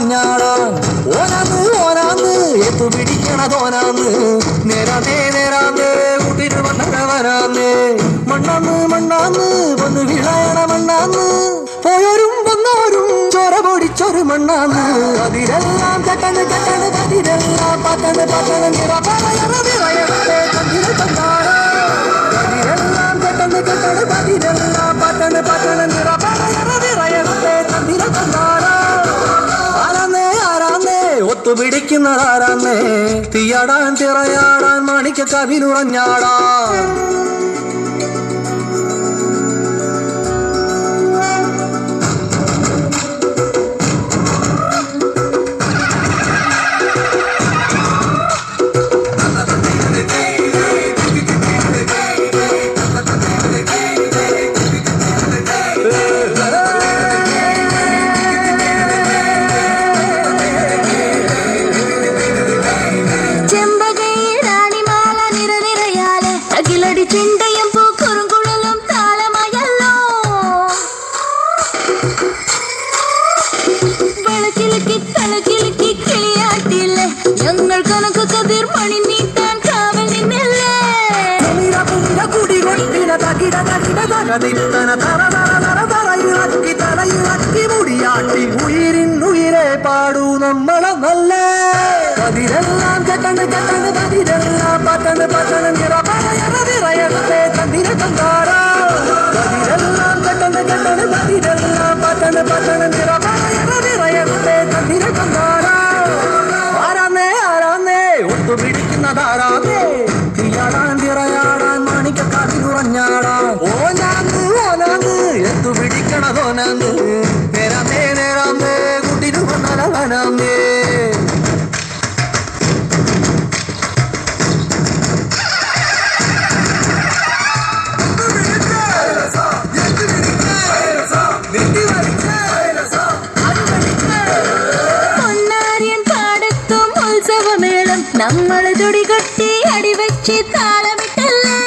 കതിരുറഞ്ഞാടാൻ ഓനാന്ന് ഓനാന്ന് എത്തു പിടിക്കണതോനാന്ന് നേരാന്നേ നേരാന്നേ കൂട്ടിന് വന്നവനാന്നേ മണ്ണാന്ന് മണ്ണാന്ന് വന്ന് വിളയണ മണ്ണാന്ന് പോയോരും വന്നോരും ചോര പൊടിച്ചൊരു മണ്ണാന്ന് അതിരെല്ലാം കെട്ടണ് കെട്ടണ് കതിരെല്ലാം പത്തണ് പത്തണ് നിറപറയറവിറയത്തെ കതിര് തന്നാട അതിരെല്ലാം കെട്ടണ് കെട്ടണ് കതിരെല്ലാം പത്തണ് പത്തണ് നിറപറയറവിറയത്തെ കതിര് തന്നാട ആരാന്നേ ആരാന്നേ ഒത്തുപിടിക്കുന്നതാരാന്നേ തീയാടാൻ തിറയാടാൻ മാണിക്ക കവിനുറഞ്ഞാടാൻ ചിന്തയും പൂക്കുറുങ്കുഴലും താളമയല്ലോ വളക്കിലുക്കി തലക്കിലുക്കി കിളിയാട്ടില്ലേ ഞങ്ങൾ കണക്ക് കതിർ മണി നീട്ടാൻ കാവൽ നിന്നല്ലേ ഉയിരിന്നുയിരെ പാടൂ നമ്മളെ നല്ല കതിരെല്ലാം കെട്ടണ് കെട്ടണ് കതിരെല്ലാം പത്തണ് പത്തണ് നിറപറയറവിറയത്തെ കതിര തന്നാട കതിരെല്ലാം കെട്ടണ് കെട്ടണ് കതിരെല്ലാം പത്തണ് പത്തണ് നിറപറയറവിറയത്തെ കതിര തന്നാട ആരാന്നേ ആരാന്നേ ഒത്തുപിടിക്കുന്നതാരാന്നേ തീയാടാൻ തിറയാടാൻ മാണിക്ക കതിരുറഞ്ഞാടാൻ ഓനാന്ന് ഓനാന്ന് എത്തു പിടിക്കണതോനാന്ന് നേരാന്നേ നേരാന്നേ കുട്ടിരു വന്നലവനാന്നേ നമ്മള് തുടികൊട്ടി അടിവെച്ച് താളമിട്ടല്ലേ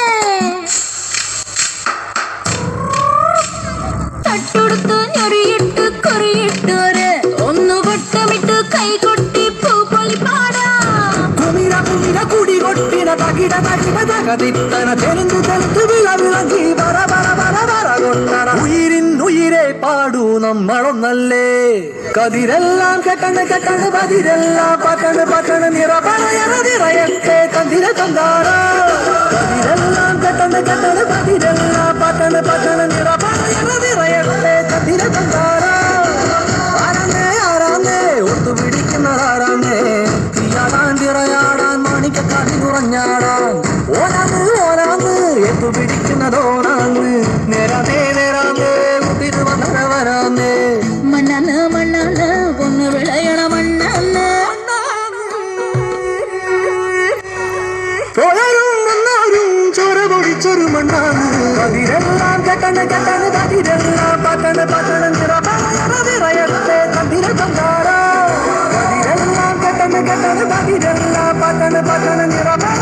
തട്ടുടുത്ത് ഞൊറിയിട്ട് കുറിയിട്ടോര് ഒന്നു കൊട്ടമിട്ട് കൈകൊട്ടി പൂപ്പൊലി പാടാം കുടി കൊട്ടിന തകിട തകിട തകതിത്തന തെലുങ്കു തെലുങ്കു വിളവിളങ്ങി പറ പറ പറ പറ കൊട്ടണ ഉയിരിന്നുയിരെ പാടൂ നമ്മളൊന്നല്ലേ കതിരെല്ലാം കെട്ടണ് കെട്ടണ് പതിരെല്ലാം പത്തണ് പത്തണ് നിറപറയറവിറയത്തെ കതിര തന്നാട കതിരെല്ലാം കെട്ടണ് കെട്ടണ് പതിരെല്ലാം പത്തണ് പത്തണ് നിറപറയറവിറയത്തെ കതിര തന്നാട ആരാന്നേ ആരാന്നേ ഒത്തുപിടിക്കുന്നതാരാന്നേ തീയാടാൻ തിറയാടാൻ മാണിക്ക കതിരുറഞ്ഞാടാൻ ഓനാന്ന് ഓനാന്ന് എത്തു പിടിക്കുന്നതോനാന്ന് നേരാന്നേ നേരാന്നേ കുട്ടിന് വന്നവനാന്നേ മണ്ണാന്ന് മണ്ണാന്ന് ഒന്ന് വിളയണ മണ്ണാന്ന് പോയാലും വന്നാലും ചോര പൊടിച്ചൊരു മണ്ണാന്ന് കതിരെല്ലാം കെട്ടണ് കെട്ടണ് കതിരെല്ലാം പത്തണ് പത്തണ് നിറപറയറവിറയത്തെ കതിര തന്നാട കതിരെല്ലാം കെട്ടണ് കെട്ടണ് കതിരെല്ലാം പത്തണ് പത്തണ് നിറപറ